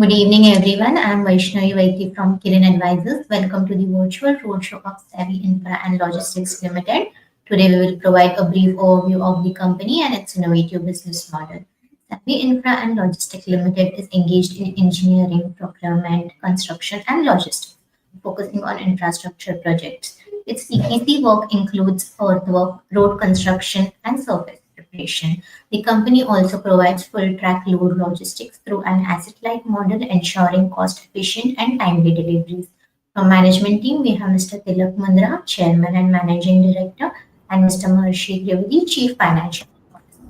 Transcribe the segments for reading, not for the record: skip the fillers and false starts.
Good evening, everyone. I'm Vaishnavi Vaiti from Kirin Advisors. Welcome to the virtual roadshow of Savy Infra and Logistics Limited. Today, we will provide a brief overview of the company and its innovative business model. Savy Infra and Logistics Limited is engaged in engineering, procurement, construction, and logistics, focusing on infrastructure projects. Its EPC work includes earthwork, road construction, and surface preparation. The company also provides full track load logistics through an asset-light model, ensuring cost-efficient and timely deliveries. From management team, we have Mr. Tilak Mundra, Chairman and Managing Director, and Mr. Maharshi Trivedi, Chief Financial Officer.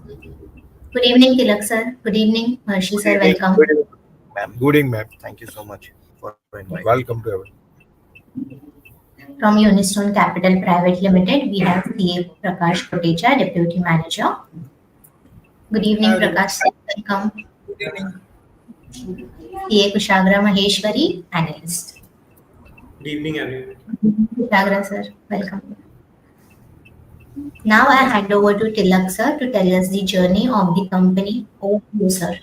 Good evening, Tilak sir. Good evening, Maharshi Good sir. evening, Welcome. ma'am. Good evening, ma'am. Thank you so much for inviting. Welcome to everyone. From Unistone Capital Private Limited, we have CA Prakash Kotecha, Deputy Manager. Good evening, Hello, Prakash sir. Welcome. good evening. CA Kushagra Maheshwari, Analyst. Good evening, everyone. Kushagra sir, welcome. Now I hand over to Tilak sir to tell us the journey of the company. Over to you, sir.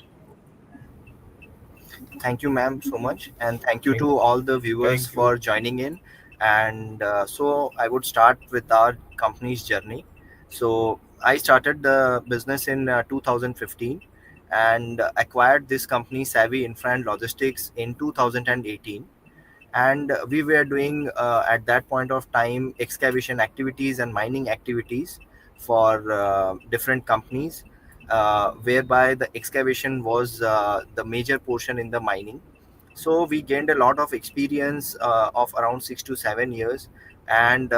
Thank you, ma'am, so much, and thank you to all the viewers for joining in. And so I would start with our company's journey. So I started the business in 2015 and acquired this company, Savy Infra and Logistics, in 2018. And we were doing at that point of time excavation activities and mining activities for different companies, whereby the excavation was the major portion in the mining. So we gained a lot of experience of around 6 to 7 years, and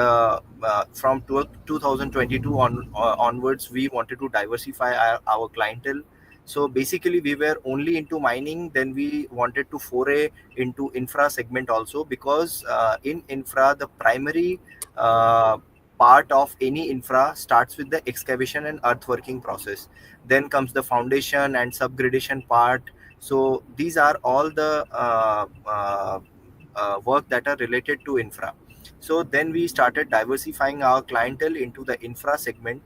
from 2022 onwards we wanted to diversify our clientele. So basically we were only into mining, then we wanted to foray into infra segment also, because in infra the primary part of any infra starts with the excavation and earthworking process. Then comes the foundation and subgradation part. So these are all the work that are related to infra. So then we started diversifying our clientele into the infra segment.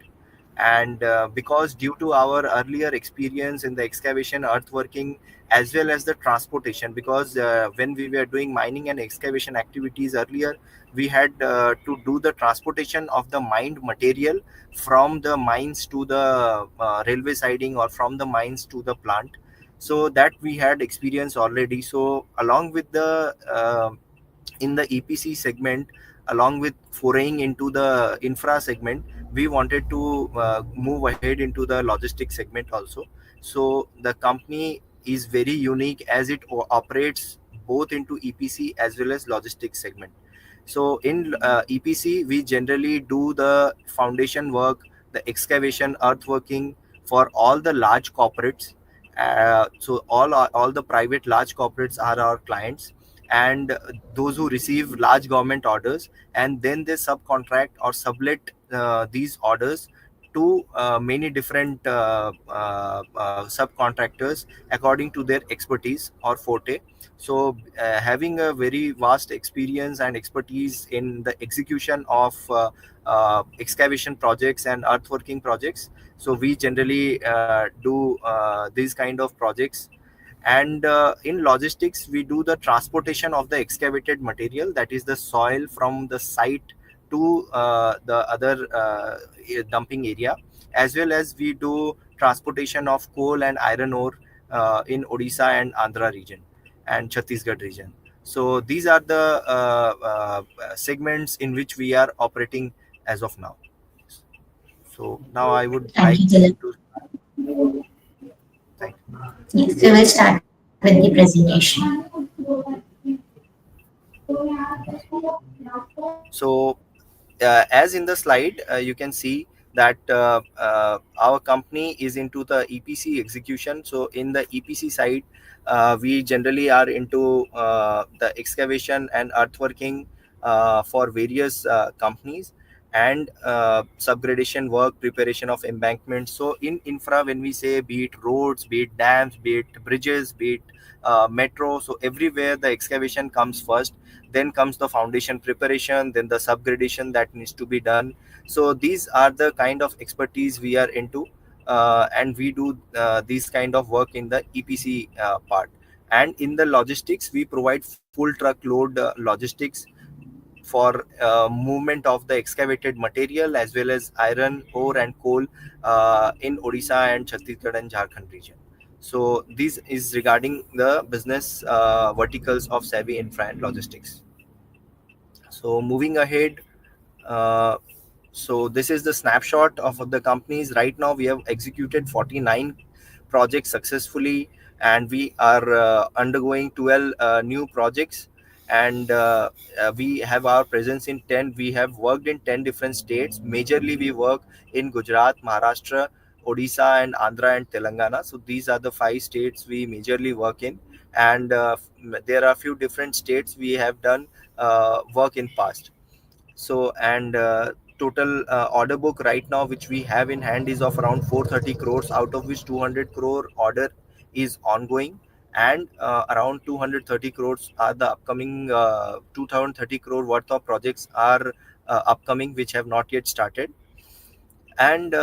And because due to our earlier experience in the excavation, earthworking, as well as the transportation, because when we were doing mining and excavation activities earlier, we had to do the transportation of the mined material from the mines to the railway siding, or from the mines to the plant. So that we had experience already. So along with the in the EPC segment, along with foraying into the infra segment, we wanted to move ahead into the logistics segment also. So the company is very unique as it operates both into EPC as well as logistics segment. So in EPC, we generally do the foundation work, the excavation, earthworking for all the large corporates. So all the private large corporates are our clients, and those who receive large government orders, and then they subcontract or sublet these orders to many different subcontractors according to their expertise or forte. So having a very vast experience and expertise in the execution of excavation projects and earthworking projects, so we generally do these kind of projects. And in logistics, we do the transportation of the excavated material, that is the soil, from the site to the other dumping area, as well as we do transportation of coal and iron ore in Odisha and Andhra region and Chhattisgarh region. So these are the segments in which we are operating as of now. So now I would Thank like you, Tilak. to thank. Yes, we will start with the presentation. So as in the slide, you can see that our company is into the EPC execution. So in the EPC side, we generally are into the excavation and earthworking for various companies, and subgradation work, preparation of embankments. So in infra, when we say, be it roads, be it dams, be it bridges, be it metro, so everywhere the excavation comes first, then comes the foundation preparation, then the subgradation that needs to be done. So these are the kind of expertise we are into, and we do this kind of work in the EPC part. And in the logistics, we provide full truckload logistics for movement of the excavated material as well as iron ore and coal in Odisha and Chhattisgarh and Jharkhand region. So this is regarding the business verticals of Savvy Infra and Logistics. So moving ahead, uh, so this is the snapshot of the companies. Right now, we have executed 49 projects successfully, and we are undergoing 12 new projects. And we have our presence in 10. We have worked in 10 different states. Majorly, we work in Gujarat, Maharashtra, Odisha, and Andhra and Telangana. So these are the five states we majorly work in. And there are a few different states we have done work in past. So, and total order book right now which we have in hand is of around 430 crores, out of which 200 crore order is ongoing, and around 230 crores are the upcoming 2030 crore worth of projects are upcoming, which have not yet started. And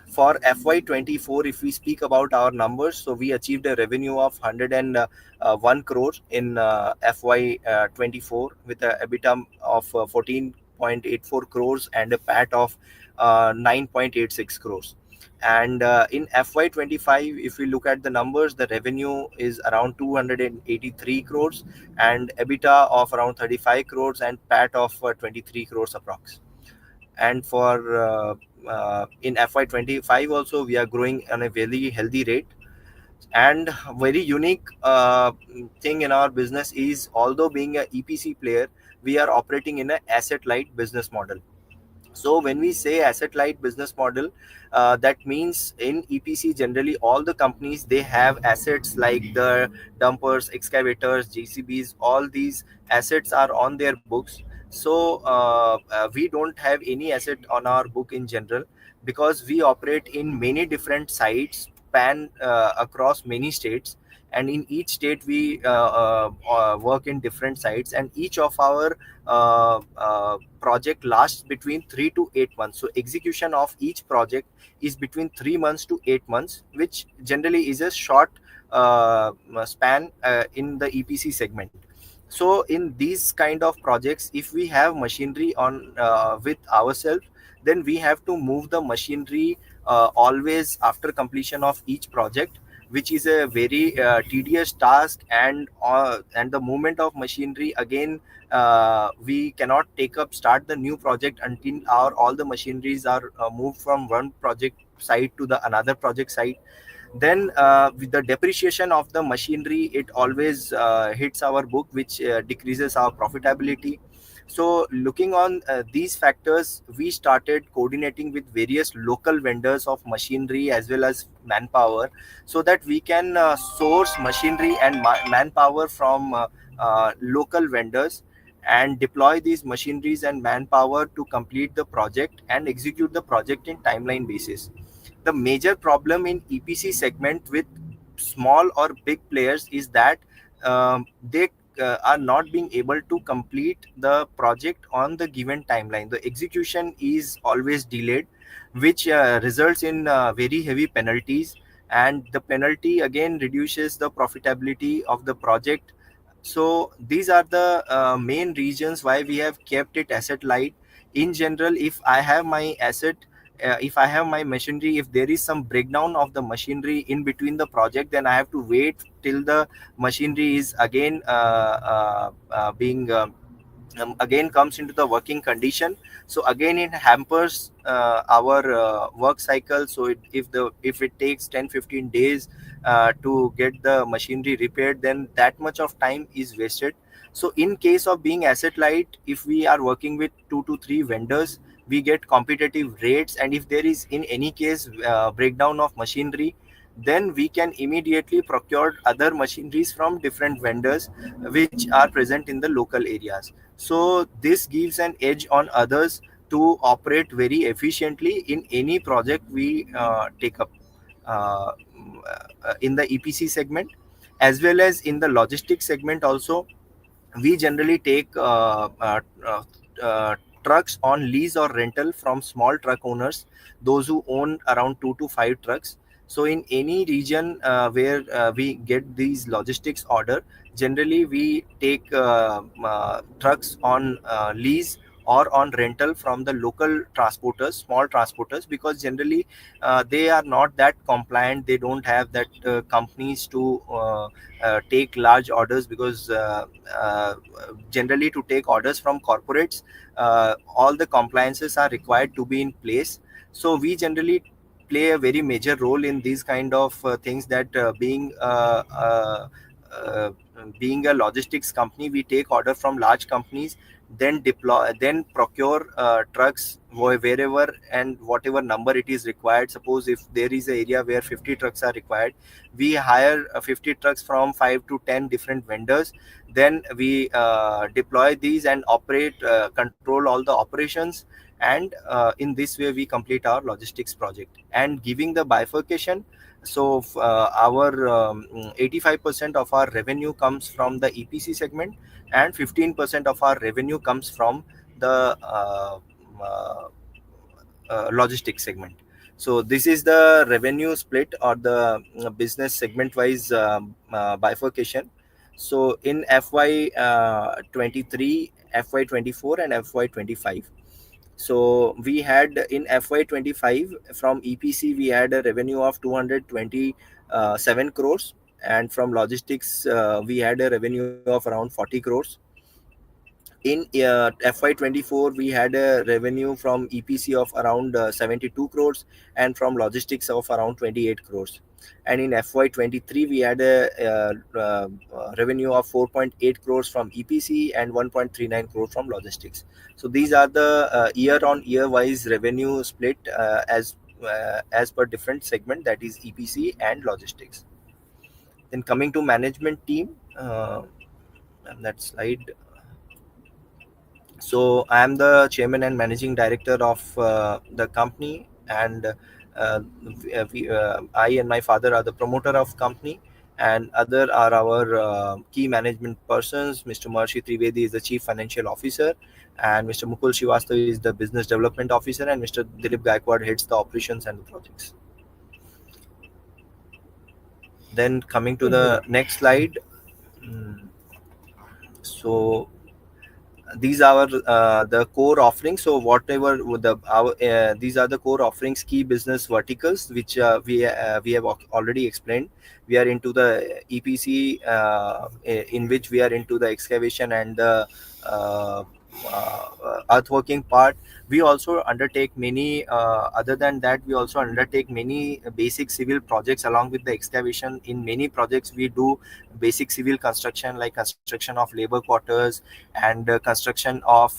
for FY24, if we speak about our numbers, so we achieved a revenue of 101 crores in FY24 with a EBITDA of 14.84 crores and a PAT of 9.86 crores. And in FY25, if we look at the numbers, the revenue is around 283 crores and EBITDA of around 35 crores and PAT of 23 crores approx. And for in FY25 also, we are growing on a very healthy rate. And very unique thing in our business is, although being a EPC player, we are operating in an asset light business model. So when we say asset light business model, that means in EPC generally all the companies, they have assets like the dumpers, excavators, JCBs. All these assets are on their books. So we don't have any asset on our book in general, because we operate in many different sites span across many states. And in each state we work in different sites, and each of our project lasts between 3 to 8 months. So execution of each project is between 3 months to 8 months, which generally is a short span in the EPC segment. So in these kind of projects, if we have machinery on with ourselves, then we have to move the machinery always after completion of each project, which is a very tedious task. And the movement of machinery again, we cannot take up start the new project until our all the machineries are moved from one project site to the another project site. Then with the depreciation of the machinery, it always hits our book, which decreases our profitability. So looking on these factors, we started coordinating with various local vendors of machinery as well as manpower, so that we can source machinery and manpower from local vendors, and deploy these machineries and manpower to complete the project and execute the project in timeline basis. The major problem in EPC segment with small or big players is that they are not being able to complete the project on the given timeline. The execution is always delayed, which results in very heavy penalties, and the penalty again reduces the profitability of the project. So these are the main reasons why we have kept it asset light. In general, if I have my asset, if I have my machinery, if there is some breakdown of the machinery in between the project, then I have to wait till the machinery is again being again comes into the working condition. So again it hampers our work cycle. So if it takes 10-15 days to get the machinery repaired, then that much of time is wasted. So in case of being asset light, if we are working with 2 to 3 vendors, we get competitive rates. And if there is in any case breakdown of machinery, then we can immediately procure other machineries from different vendors which are present in the local areas. So this gives an edge on others to operate very efficiently in any project we take up in the EPC segment, as well as in the logistics segment also. We generally take trucks on lease or rental from small truck owners, those who own around 2 to 5 trucks. So in any region where we get these logistics order, generally we take trucks on lease or on rental from the local transporters, small transporters, because generally they are not that compliant. They don't have that companies to take large orders, because generally to take orders from corporates, all the compliances are required to be in place. So we generally play a very major role in these kind of things, that uh, being a logistics company, we take order from large companies, then deploy, then procure trucks wherever and whatever number it is required. Suppose if there is an area where 50 trucks are required, we hire 50 trucks from 5 to 10 different vendors. Then we deploy these and operate, control all the operations, and in this way we complete our logistics project. And giving the bifurcation, so our 85% of our revenue comes from the EPC segment, and 15% of our revenue comes from the uh, logistics segment. So this is the revenue split, or the business segment wise bifurcation. So in FY 23, FY 24, and FY 25, so we had in FY25 from EPC we had a revenue of 227 crores, and from logistics we had a revenue of around 40 crores. In FY24 we had a revenue from EPC of around 72 crores, and from logistics of around 28 crores. And in FY23 we had a revenue of 4.8 crores from EPC and 1.39 crores from logistics. So these are the year on year wise revenue split as per different segment, that is EPC and logistics. Then coming to management team, and that slide. So I am the chairman and managing director of the company, and I and my father are the promoter of company, and other are our key management persons. Mr. Marshi Trivedi is the chief financial officer, and Mr. Mukul Srivastav is the business development officer, and Mr. Dilip Gaikwad heads the operations and the projects. Then coming to the next slide. Mm, So these are the core offerings. So whatever with the our these are the core offerings, key business verticals, which we have already explained. We are into the EPC, in which we are into the excavation and the uh, earthworking part. We also undertake many other than that, we also undertake many basic civil projects along with the excavation. In many projects we do basic civil construction, like construction of labor quarters, and construction of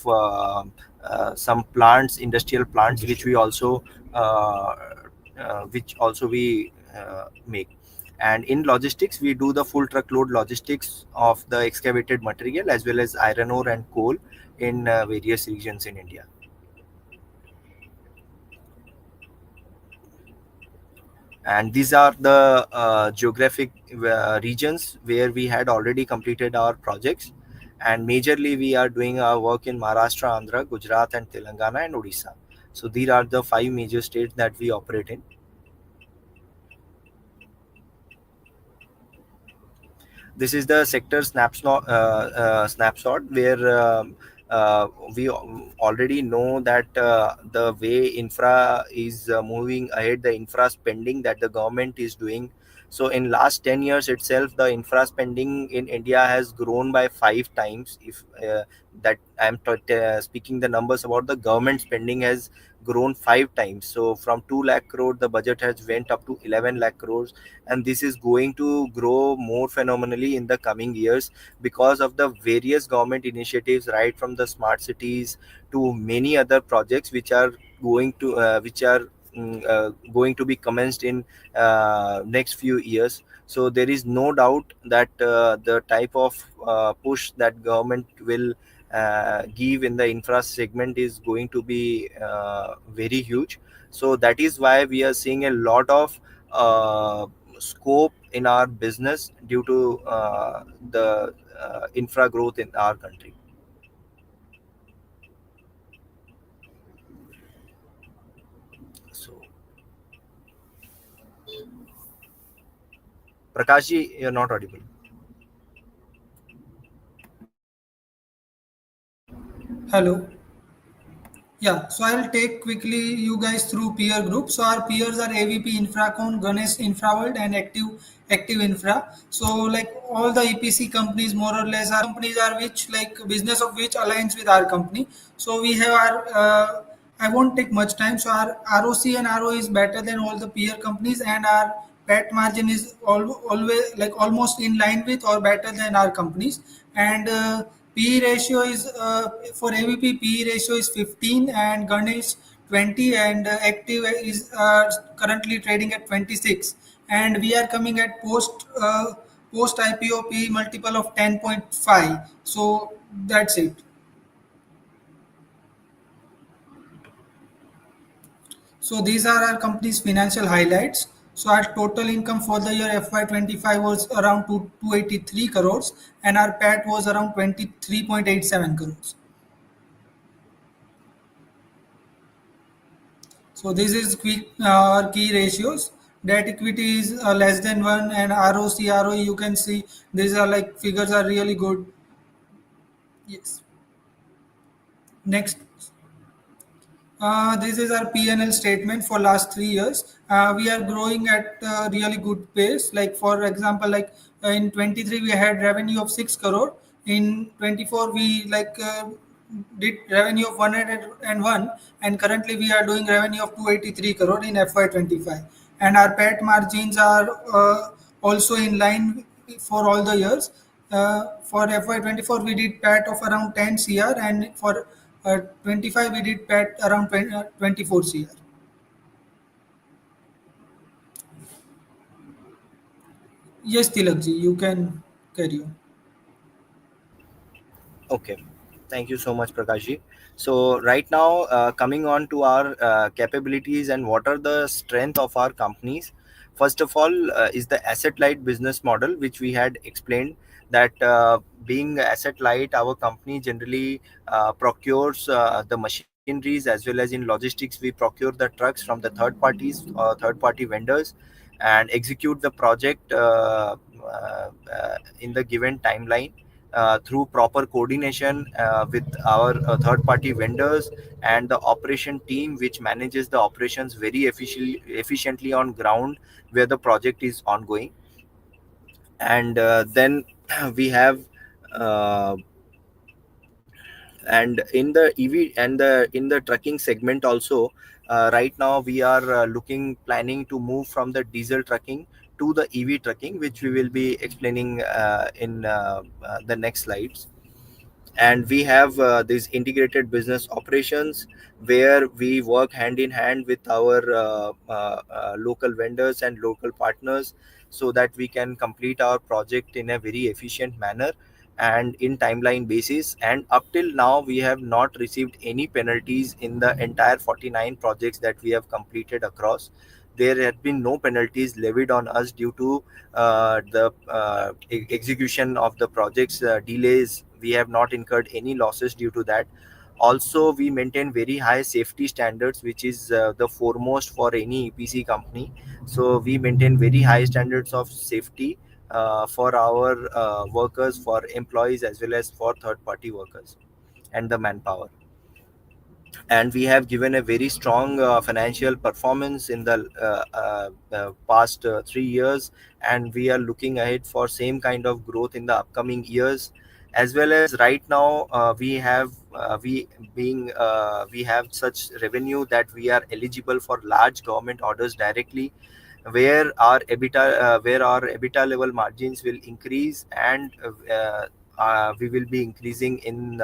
some plants, industrial plants, which also we make. And in logistics we do the full truckload logistics of the excavated material, as well as iron ore and coal in various regions in India. And these are the geographic regions where we had already completed our projects. And majorly we are doing our work in Maharashtra, Andhra, Gujarat, and Telangana, and Odisha. So these are the five major states that we operate in. This is the sector snapshot, where we already know that the way infra is moving ahead, the infra spending that the government is doing. So in last 10 years itself, the infra spending in India has grown by 5 times. If that I'm speaking the numbers about the government spending has grown 5 times. So from 2 lakh crore the budget has went up to 11 lakh crores, and this is going to grow more phenomenally in the coming years, because of the various government initiatives, right from the smart cities to many other projects which are going to be commenced in next few years. So there is no doubt that the type of push that government will give in the infra segment is going to be very huge. So that is why we are seeing a lot of scope in our business due to the infra growth in our country. So Prakashji, you're not audible. Hello. Yeah, so I'll take quickly you guys through peer group. So our peers are AVP Infracon, Ganesh InfraWorld, and Active Infra. So like all the EPC companies, more or less, our companies are which like business of which aligns with our company. So we have our. I won't take much time. So our ROC and RO is better than all the peer companies, and our PAT margin is always like almost in line with or better than our companies. And PE ratio is for AVP PE ratio is 15 and Ganesh 20 and Active is currently trading at 26 and we are coming at post IPO PE multiple of 10.5. So that's it. So these are our company's financial highlights. So our total income for the year FY25 was around 283 crores and our PAT was around 23.87 crores. So this is quick our key ratios. Debt equity is less than one, and ROC, ROE you can see these are like figures are really good. Yes. Next. This is our P&L statement for last 3 years. We are growing at a really good pace. Like for example, like in 23 we had revenue of 6 crore. In 24 we did revenue of 101, and currently we are doing revenue of 283 crore in FY25. And our PAT margins are also in line for all the years. For FY24 we did PAT of around 10 CR, and for 25 we did PAT around 24 CR. Yes, Tilakji, you can carry on. Okay, thank you so much, Prakashji. So right now, coming on to our capabilities and what are the strength of our companies. First of all, is the asset light business model, which we had explained that being asset light, our company generally procures the machineries, as well as in logistics, we procure the trucks from the third parties or third party vendors and execute the project in the given timeline through proper coordination with our third party vendors and the operation team which manages the operations very efficiently on ground where the project is ongoing. And then we have uh, and in the EV and the in the trucking segment also, right now we are looking planning to move from the diesel trucking to the EV trucking, which we will be explaining in the next slides. And we have these integrated business operations where we work hand in hand with our local vendors and local partners so that we can complete our project in a very efficient manner and in timeline basis. And up till now we have not received any penalties in the entire 49 projects that we have completed across. There have been no penalties levied on us due to the execution of the projects delays. We have not incurred any losses due to that. Also, we maintain very high safety standards, which is the foremost for any EPC company. So we maintain very high standards of safety for our workers, for employees, as well as for third party workers and the manpower. And we have given a very strong financial performance in the past 3 years, and we are looking ahead for same kind of growth in the upcoming years. As well as right now we have such revenue that we are eligible for large government orders directly, where our EBITDA level margins will increase, and we will be increasing in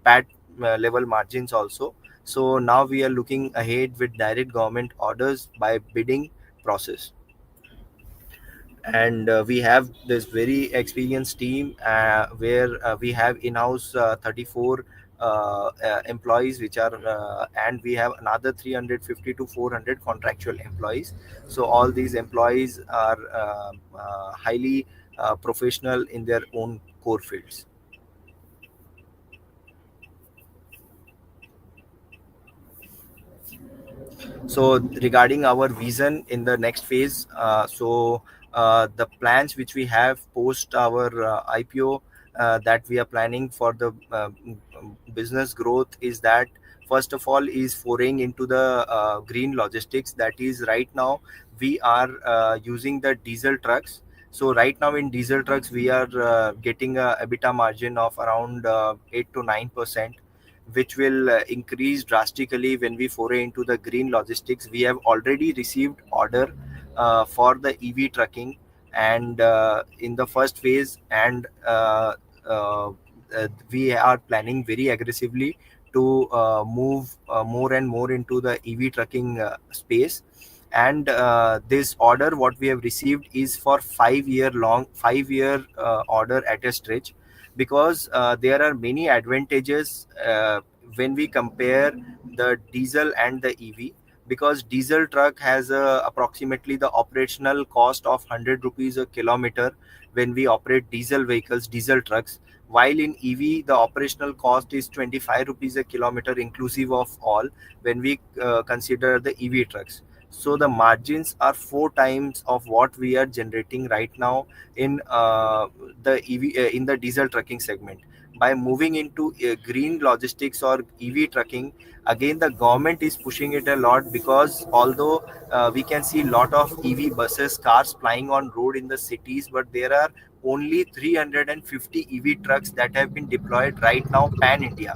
PAT level margins also. So now we are looking ahead with direct government orders by bidding process. And we have this very experienced team where we have in-house 34 employees which are and we have another 350 to 400 contractual employees. So all these employees are highly professional in their own core fields. So regarding our vision in the next phase, so The plans which we have post our IPO, that we are planning for the business growth, is that first of all is foraying into the green logistics. That is, right now we are using the diesel trucks. So right now in diesel trucks we are getting a EBITDA margin of around 8 to 9%, which will increase drastically when we foray into the green logistics. We have already received order for the EV trucking, and in the first phase, and uh, we are planning very aggressively to move more and more into the EV trucking space. And this order what we have received is for 5 year order at a stretch, because there are many advantages when we compare the diesel and the EV. Because diesel truck has approximately the operational cost of 100 rupees a kilometer when we operate diesel vehicles, diesel trucks, while in EV the operational cost is 25 rupees a kilometer inclusive of all, when we consider the EV trucks. So the margins are 4 times of what we are generating right now in the EV, in the diesel trucking segment. By moving into green logistics or EV trucking, again the government is pushing it a lot, because although we can see lot of EV buses, cars flying on road in the cities, but there are only 350 EV trucks that have been deployed right now pan India.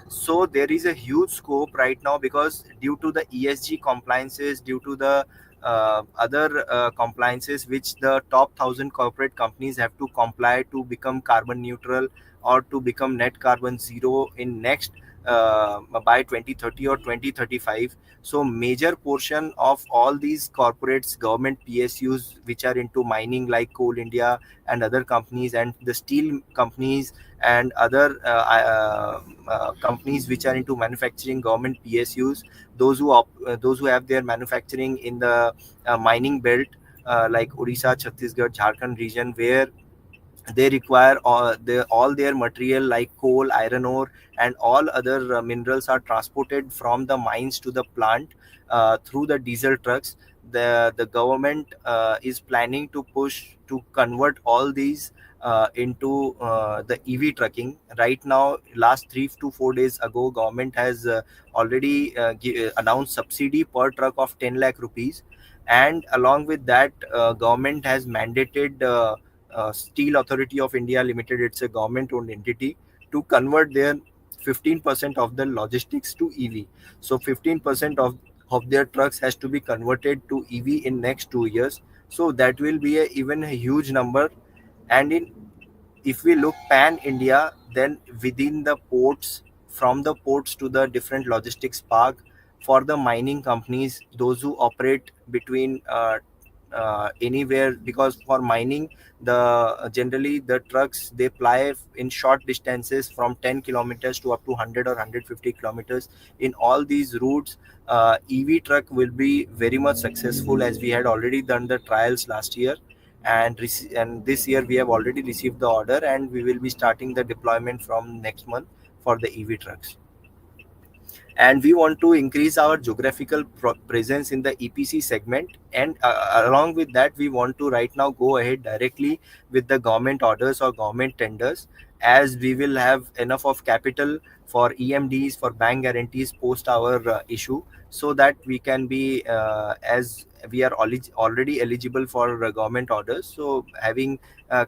So there is a huge scope right now, because due to the ESG compliances, due to the other compliances which the top 1,000 corporate companies have to comply to become carbon neutral or to become net carbon zero in next by 2030 or 2035. So major portion of all these corporates, government PSUs which are into mining like Coal India and other companies, and the steel companies and other companies which are into manufacturing, government PSUs, those who have their manufacturing in the mining belt, like Odisha, Chhattisgarh, Jharkhand region, where they require all their material like coal, iron ore, and all other minerals are transported from the mines to the plant through the diesel trucks. The government is planning to push to convert all these into the EV trucking. Right now, last 3 to 4 days ago, government has already announced subsidy per truck of 10 lakh rupees, and along with that, government has mandated Steel Authority of India Limited, it's a government owned entity, to convert their 15% of the logistics to EV. So 15% of their trucks has to be converted to EV in next 2 years. So that will be even a huge number. And in, if we look pan India, then within the ports, from the ports to the different logistics park, for the mining companies, those who operate between anywhere, because for mining, the generally the trucks they ply in short distances from 10 kilometers to up to 100 or 150 kilometers. In all these routes, EV truck will be very much successful, as we had already done the trials last year, and and this year we have already received the order, and we will be starting the deployment from next month for the EV trucks. And we want to increase our geographical presence in the EPC segment, and along with that we want to right now go ahead directly with the government orders or government tenders, as we will have enough of capital for EMDs, for bank guarantees post our issue, so that we can be as we are already eligible for government orders. So having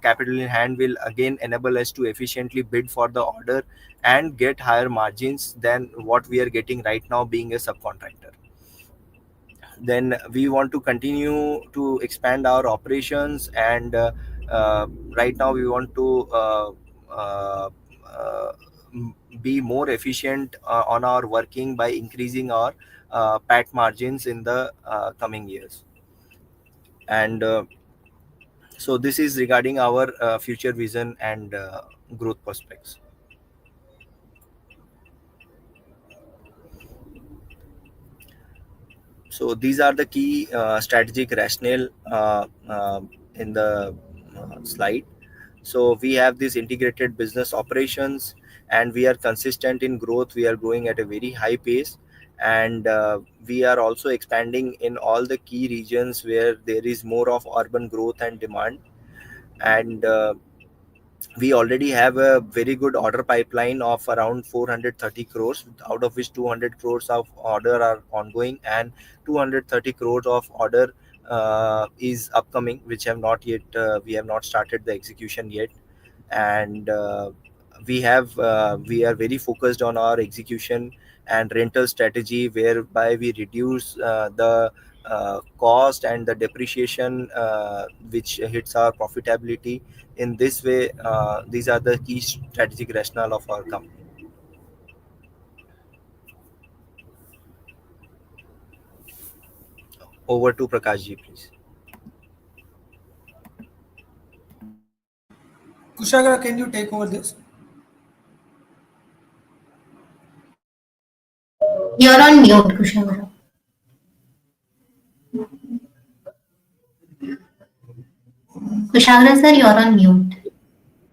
capital in hand will again enable us to efficiently bid for the order and get higher margins than what we are getting right now being a subcontractor. Then we want to continue to expand our operations, and right now we want to uh, uh, be more efficient on our working by increasing our PAT margins in the coming years. And so this is regarding our future vision and growth prospects. So these are the key strategic rationale in the slide. So we have this integrated business operations, and we are consistent in growth. We are growing at a very high pace, and we are also expanding in all the key regions where there is more of urban growth and demand. And we already have a very good order pipeline of around 430 crores, out of which 200 crores of order are ongoing, and 230 crores of order is upcoming, which have not yet we have not started the execution yet. And we are very focused on our execution and rental strategy, whereby we reduce the cost and the depreciation which hits our profitability. In this way, these are the key strategic rationale of our company. Over to Prakash ji, please. Kushagra, can you take over this? You're on mute, Kushagra. Kushagra sir, you're on mute.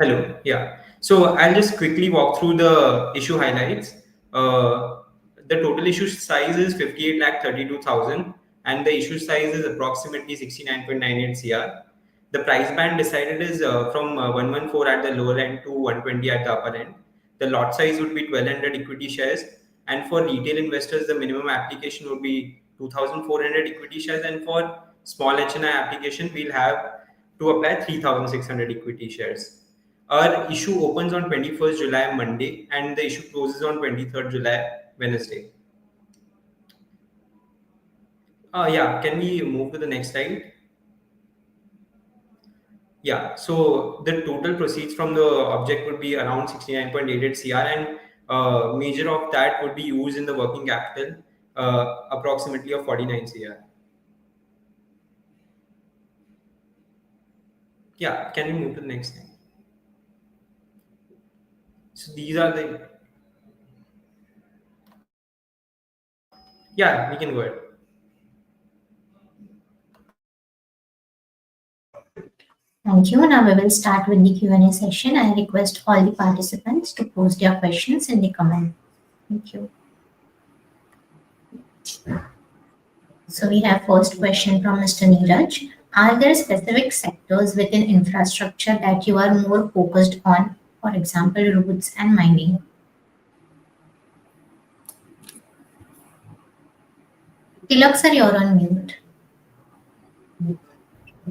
Hello. Yeah. So I'll just quickly walk through the issue highlights. The total issue size is 58 lakh 32,000, and the issue size is approximately 69.98 CR. The price band decided is from 114 at the lower end to 120 at the upper end. The lot size would be 1,200 equity shares, and for retail investors, the minimum application would be 2,400 equity shares, and for small HNI application, we'll have to apply 3,600 equity shares. Our issue opens on 21st July, Monday, and the issue closes on 23rd July, Wednesday. Yeah, can we move to the next slide? Yeah, so the total proceeds from the object would be around 69.88 CR, and major of that would be used in the working capital, approximately of 49 CR. Yeah, can we move to the next slide? So these are the, yeah, we can go ahead. Thank you. Now we will start with the Q&A session. I request all the participants to post their questions in the comment. Thank you. So we have first question from Mr. Neeraj. Are there specific sectors within infrastructure that you are more focused on? For example, roads and mining. Tilak sir, you're on mute.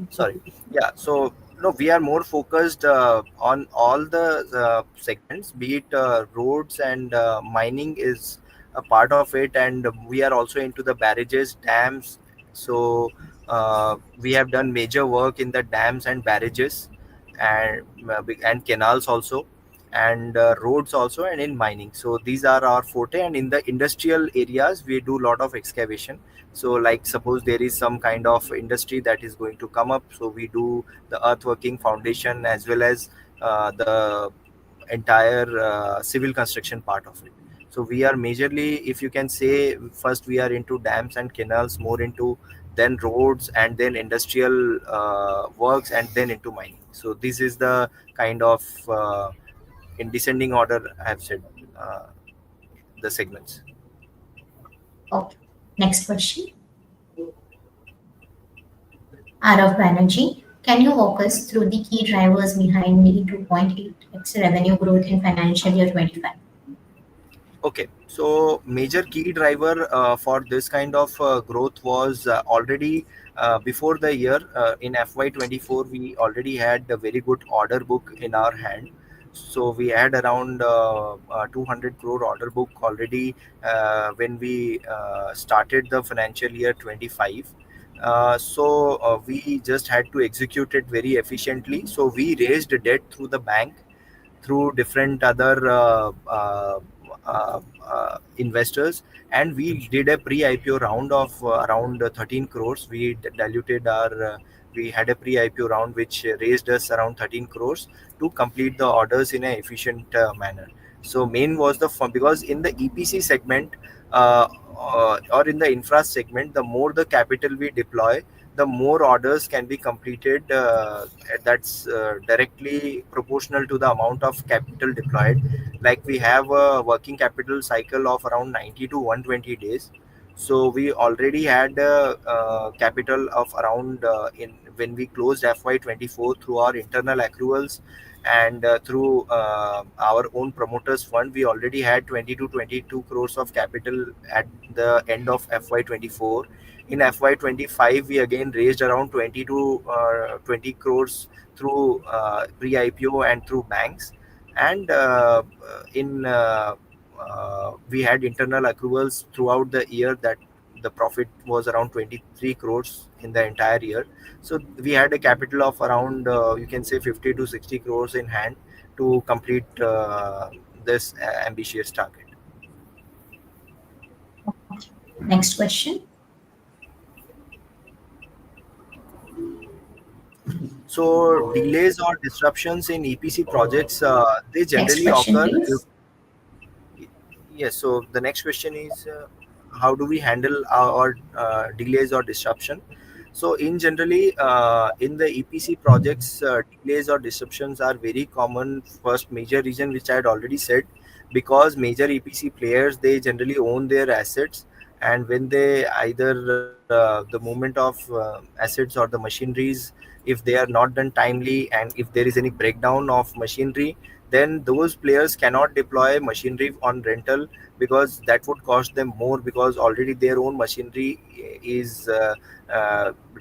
Sorry. Yeah. So no, we are more focused on all the segments, be it roads and mining is a part of it, and we are also into the barrages, dams. So we have done major work in the dams and barrages, and canals also, and roads also, and in mining. So these are our forte, and in the industrial areas we do a lot of excavation. So like suppose there is some kind of industry that is going to come up, so we do the earthworking, foundation, as well as the entire civil construction part of it. So we are majorly, if you can say, first we are into dams and canals, more into, then roads, and then industrial works, and then into mining. So this is the kind of in descending order I have said uh, the segments. Okay. Next question. Arav Banerjee, can you walk us through the key drivers behind the 2.8x revenue growth in financial year 25? Okay, so major key driver for this kind of growth was already before the year, in FY24 we already had a very good order book in our hand. So we had around 200 crore order book already when we started the financial year 25. So we just had to execute it very efficiently. So we raised debt through the bank, through different other investors, and we did a pre-IPO round of around 13 crores. We had a pre-IPO round which raised us around 13 crores to complete the orders in an efficient manner. So main was the fund, because in the EPC segment or in the infra segment, the more the capital we deploy, the more orders can be completed. That's directly proportional to the amount of capital deployed. like we have a working capital cycle of around 90 to 120 days. So we already had capital of around in when we closed FY24 through our internal accruals and through our own promoters fund, we already had 20 to 22 crores of capital at the end of FY24. In FY25, we again raised around 20 to 20 crores through pre-IPO and through banks. And in we had internal accruals throughout the year that the profit was around 23 crores in the entire year. So we had a capital of around you can say 50 to 60 crores in hand to complete this ambitious target. Next question. So delays or disruptions in EPC projects, they Next generally question, occur due. please. Yes, so the next question is how do we handle our delays or disruption? So in generally in the EPC projects, delays or disruptions are very common. First major reason which I had already said, because major EPC players, they generally own their assets, and when they either the moment of assets or the machineries, if they are not done timely and if there is any breakdown of machinery, then those players cannot deploy machinery on rental, because that would cost them more, because already their own machinery is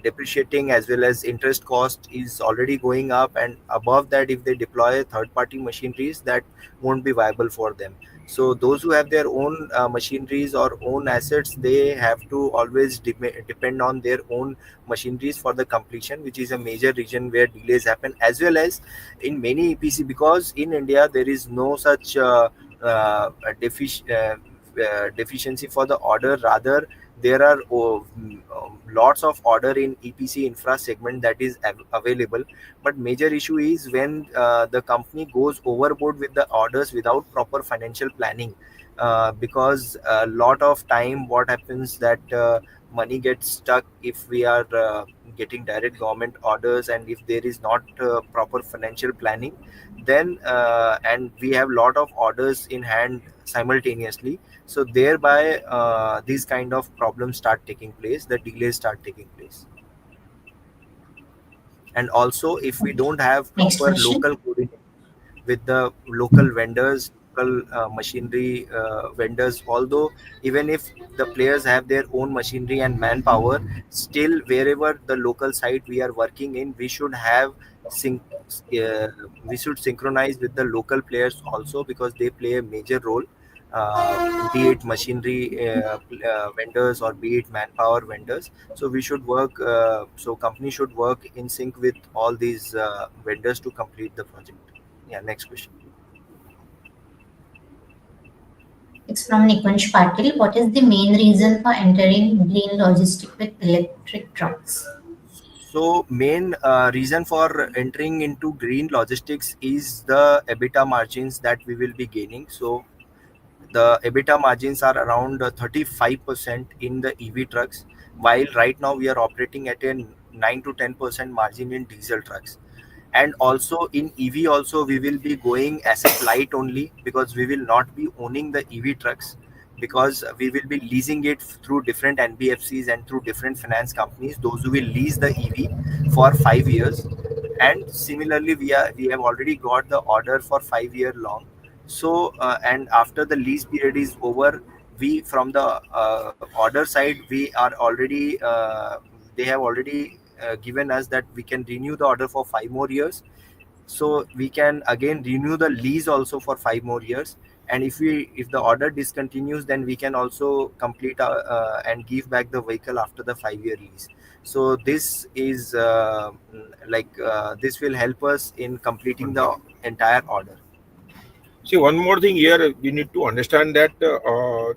depreciating, as well as interest cost is already going up, and above that if they deploy third party machineries, that won't be viable for them. So those who have their own machineries or own assets, they have to always depend on their own machineries for the completion, which is a major reason where delays happen. As well as in many EPC, because in India there is no such deficiency for the order. Rather, there are lots of order in EPC infra segment that is available. But major issue is when the company goes overboard with the orders without proper financial planning. Because a lot of time what happens that money gets stuck if we are getting direct government orders, and if there is not proper financial planning, then and we have lot of orders in hand simultaneously, so thereby these kind of problems start taking place, the delays start taking place. And also if we don't have Next proper question. local coordination with the local vendors, local machinery vendors, although even if the players have their own machinery and manpower, still wherever the local site we are working in, we should have sync uh, we should synchronize with the local players also, because they play a major role, be it machinery vendors or be it manpower vendors. So we should work, so company should work in sync with all these vendors to complete the project. Yeah, next question. It's from Nikunj Patil. What is the main reason for entering green logistic with electric trucks? So main reason for entering into green logistics is the EBITDA margins that we will be gaining. So the EBITDA margins are around 35% in the EV trucks, while right now we are operating at a 9 to 10% margin in diesel trucks. And also in EV also we will be going asset light only, because we will not be owning the EV trucks, because we will be leasing it through different NBFCs and through different finance companies, those who will lease the EV for 5 years. And similarly we have already got the order for 5 year long. So and after the lease period is over, we from the order side, we are already they have already given us that we can renew the order for 5 more years. So we can again renew the lease also for 5 more years. And if the order discontinues, then we can also complete and give back the vehicle after the 5 year lease. So this is this will help us in completing the entire order. See, one more thing here, we need to understand that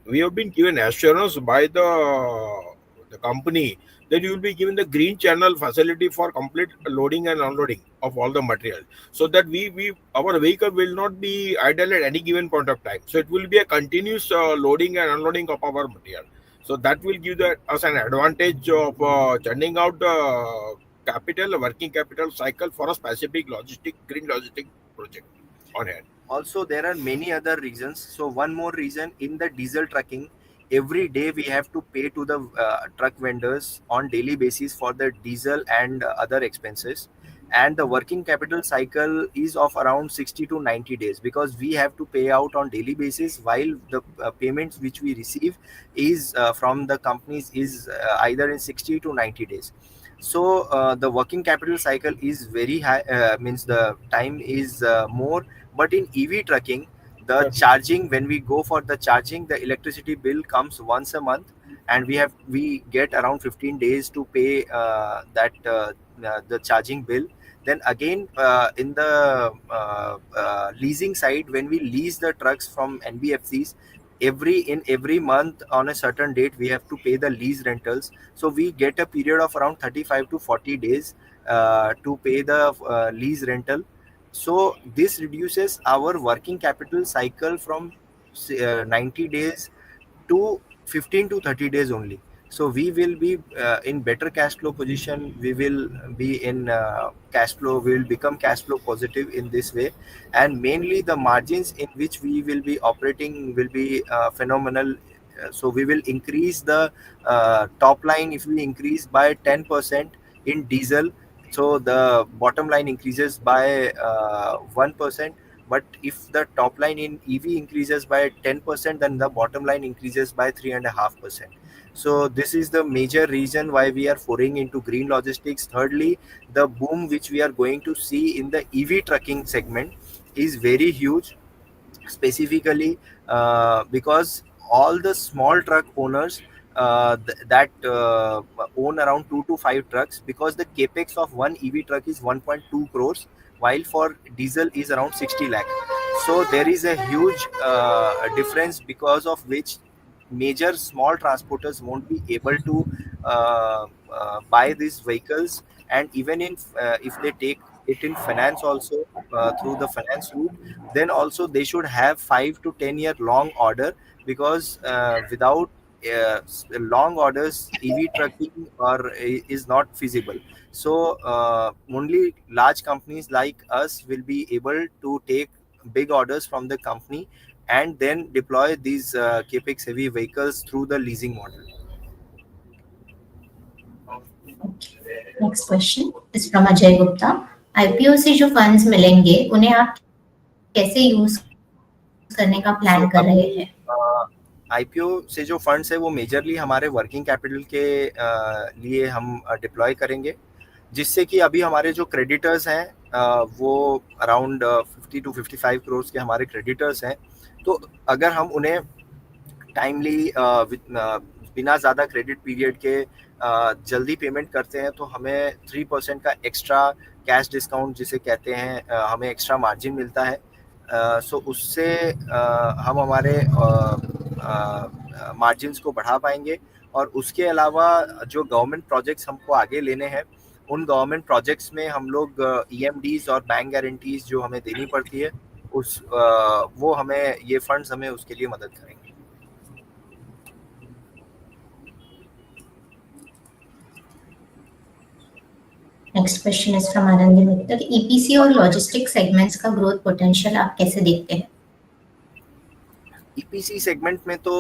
we have been given assurance by the company that you will be given the green channel facility for complete loading and unloading of all the material, so that we our vehicle will not be idle at any given point of time. So it will be a continuous loading and unloading of our material. So that will give us an advantage of churning out the capital, working capital cycle for a specific logistic green logistic project on hand. also there are many other reasons. So one more reason, in the diesel trucking, every day we have to pay to the truck vendors on daily basis for the diesel and other expenses. And the working capital cycle is of around 60 to 90 days, because we have to pay out on daily basis, while the payments which we receive is from the companies is either in 60 to 90 days. So the working capital cycle is very high, means the time is more. But in EV trucking, the Yeah. charging, when we go for the charging, the electricity bill comes once a month, and we get around 15 days to pay that the charging bill. Then again, in the leasing side, when we lease the trucks from NBFCs, every month on a certain date we have to pay the lease rentals. So we get a period of around 35 to 40 days to pay the lease rental. So this reduces our working capital cycle from 90 days to 15 to 30 days only. So we will be in better cash flow position. We will be in cash flow, we will become cash flow positive in this way. And mainly the margins in which we will be operating will be phenomenal. So we will increase the top line. If we increase by 10% in diesel, so the bottom line increases by 1%. But if the top line in EV increases by 10%, then the bottom line increases by 3.5%. So this is the major reason why we are foraying into green logistics. Thirdly, the boom which we are going to see in the EV trucking segment is very huge, specifically because all the small truck owners that own around 2 to 5 trucks, because the capex of one EV truck is 1.2 crores, while for diesel is around 60 lakh. So there is a huge difference, because of which major small transporters won't be able to buy these vehicles. And even if they take it in finance also, through the finance route, then also they should have 5 to 10 year long order, because without long orders, EV trucking is not feasible. So only large companies like us will be able to take big orders from the company, and then deploy these capex heavy vehicles through the leasing model. Next question is from Ajay Gupta. IPO से जो funds मिलेंगे उन्हें आप कैसे use करने का plan So कर रहे अभी हैं? आईपीओ से जो फंड्स है वो मेजरली हमारे वर्किंग कैपिटल के लिए हम डिप्लॉय करेंगे, जिससे कि अभी हमारे जो क्रेडिटर्स हैं वो अराउंड 50 to 55 करोड़ के हमारे क्रेडिटर्स हैं। तो अगर हम उन्हें टाइमली बिना ज़्यादा क्रेडिट पीरियड के जल्दी पेमेंट करते हैं, तो हमें 3% का एक्स्ट्रा कैश डिस्काउंट जिसे कहते हैं, हमें एक्स्ट्रा मार्जिन मिलता है। सो उससे हम हमारे मार्जिन्स को बढ़ा पाएंगे। और उसके अलावा जो गवर्नमेंट प्रोजेक्ट्स हमको आगे लेने हैं, उन गवर्नमेंट प्रोजेक्ट्स में हम लोग ईएमडीज और बैंक गारंटीज जो हमें देनी पड़ती है, वो हमें ये फंड्स हमें उसके लिए मदद करेंगे। Next question is from Anand Mittal. EPC और लॉजिस्टिक सेगमेंट्स का ग्रोथ पोटेंशियल आप कैसे देखते हैं? ईपीसी सेगमेंट में तो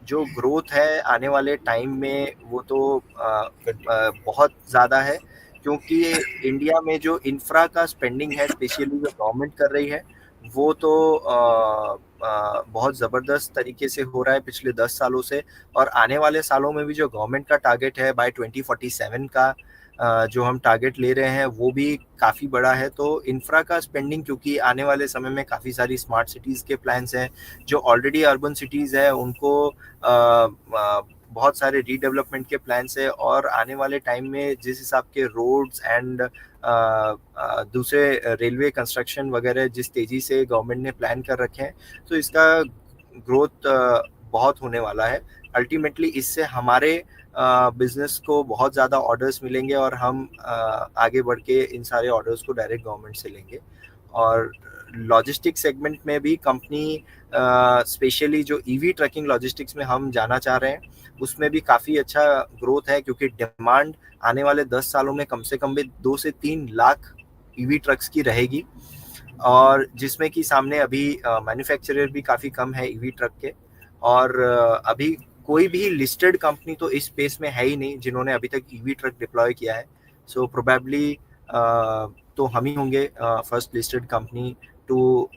जो ग्रोथ है आने वाले टाइम में, वो तो बहुत ज़्यादा है, क्योंकि इंडिया में जो इंफ्रा का स्पेंडिंग है, स्पेशली जो गवर्नमेंट कर रही है, वो तो बहुत ज़बरदस्त तरीके से हो रहा है पिछले 10 सालों से। और आने वाले सालों में भी जो गवर्नमेंट का टारगेट है बाय 2047 का, जो हम टारगेट ले रहे हैं, वो भी काफ़ी बड़ा है। तो इंफ्रा का स्पेंडिंग, क्योंकि आने वाले समय में काफ़ी सारी स्मार्ट सिटीज़ के प्लान्स हैं, जो ऑलरेडी अर्बन सिटीज़ है उनको बहुत सारे रीडेवलपमेंट के प्लान्स है। और आने वाले टाइम में जिस हिसाब के रोड्स एंड दूसरे रेलवे कंस्ट्रक्शन वगैरह जिस तेज़ी से गवर्नमेंट ने प्लान कर रखे हैं, तो इसका ग्रोथ बहुत होने वाला है। अल्टीमेटली इससे हमारे बिजनेस को बहुत ज़्यादा ऑर्डर्स मिलेंगे, और हम आगे बढ़ के इन सारे ऑर्डर्स को डायरेक्ट गवर्नमेंट से लेंगे। और लॉजिस्टिक सेगमेंट में भी कंपनी, स्पेशली जो ईवी ट्रकिंग लॉजिस्टिक्स में हम जाना चाह रहे हैं, उसमें भी काफ़ी अच्छा ग्रोथ है, क्योंकि डिमांड आने वाले 10 सालों में कम से कम भी 2 से 3 लाख ईवी ट्रक्स की रहेगी। और जिसमें कि सामने अभी मैन्युफैक्चरर भी काफ़ी कम है ईवी ट्रक के, और अभी कोई भी लिस्टेड कंपनी तो इस स्पेस में है ही नहीं जिन्होंने अभी तक ईवी ट्रक डिप्लॉय किया है। सो प्रोबेबली तो हम ही होंगे first listed company to